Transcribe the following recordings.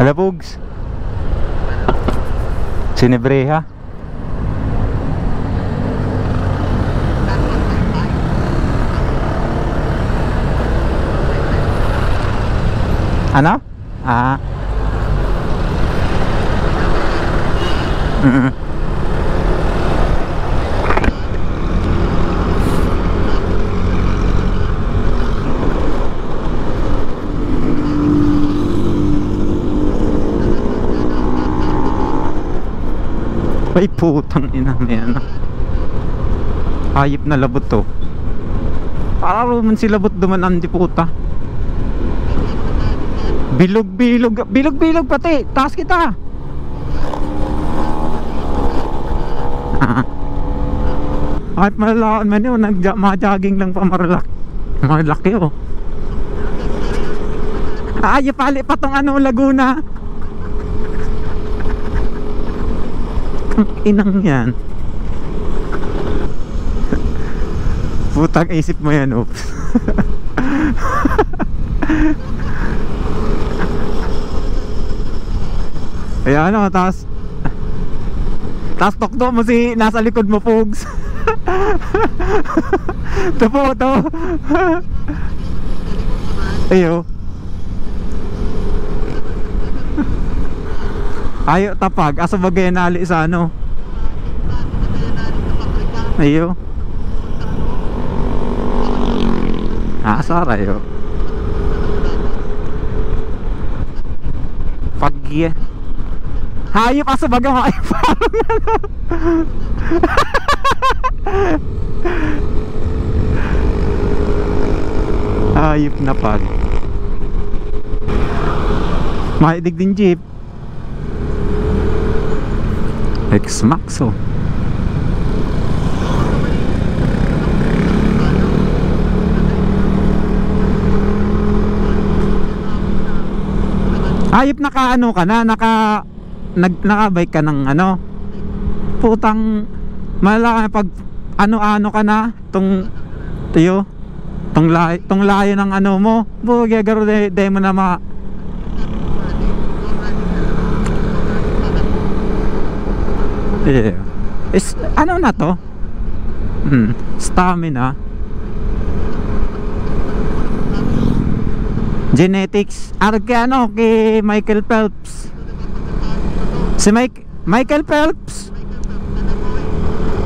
Halapugs. Sinebreha. Ano? Ah. Ay putang ina, may ano. Hayop na labot to. Para man si labot dumanan di puta. Bilog-bilog, bilog-bilog pati. Taas kita. At malalaan man yun, nag-jogging lang pa maralak. Malaki oh. Ay, pali pa tong ano, Laguna. Ang inang yan. Putang isip mo yan, oops. Ayan ano, taas tokto mo si nasa likod mo, Pogs. Ito po, ito. Ayo. Ayo tapag, asa bagay nali sa ano. Ayo. Asar ayo. Pagya. Hayop asa bagay mo ay parang ano. Hayop na pag. Maidig din jeep. X-Maxo. Hayop naka-ano ka na, naka-bike ka ng ano. Putang malaki pag ano-ano ka na tong tiyo. Tong layo ng ano mo. Bugagaro de mo na ma. Yeah. Is ano na to? Stamina. Genetics. Kay ano, kay Michael Phelps. Si Michael Phelps.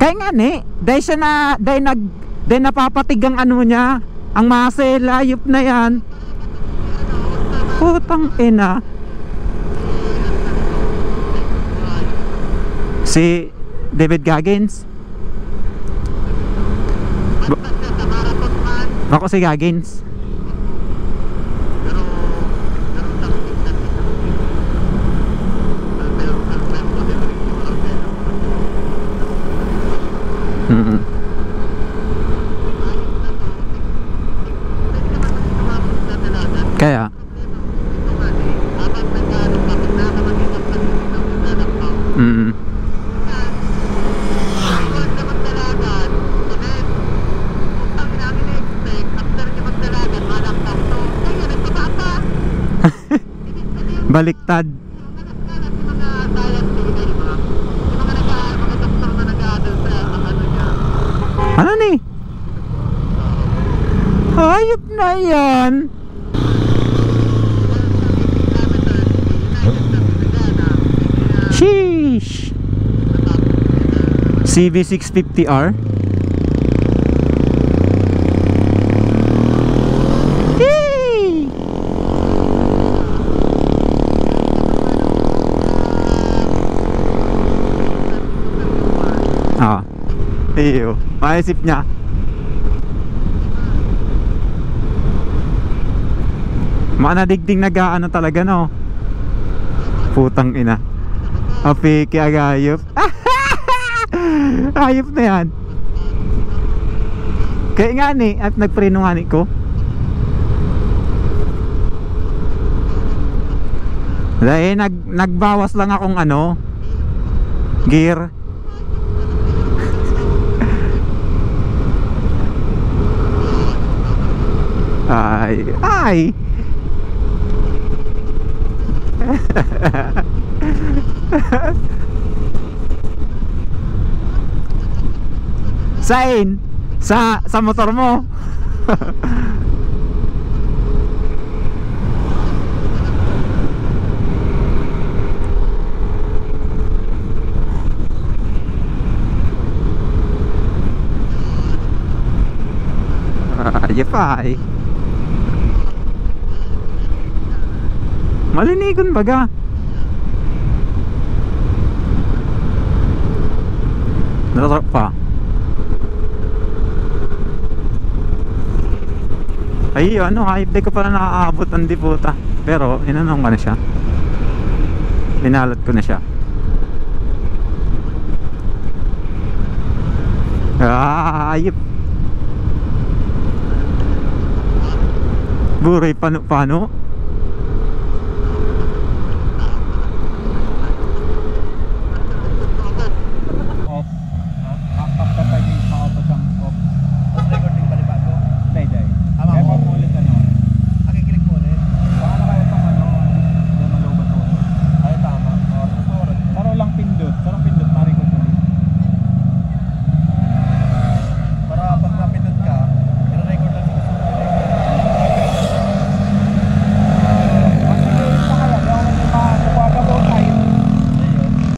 Kaya nga ni, dahil siya na, dahil napapatig ang ano niya, ang muscle, layop na yan. Putang ina. Si David Goggins. Ako si Goggins. Kaya baliktad. Ano ni? Hayop na yan. Sheesh. CV650R. Iyo, maisip niya. Manadigding nag-aano talaga no. Putang ina. Apiki agayop. Ayop na yan. Kaya nga ni, at nagpreno nga ni ko. Dahil nagbawas lang akong ano, gear. Ay Sain? Sa motor mo? Ayapay. Malinigon baga. Natatak pa. Ay ano, hindi ko pala nakakaabot ang diputa. Pero inanong ko na siya. Pinalot ko na siya. Ayip. Buray paano?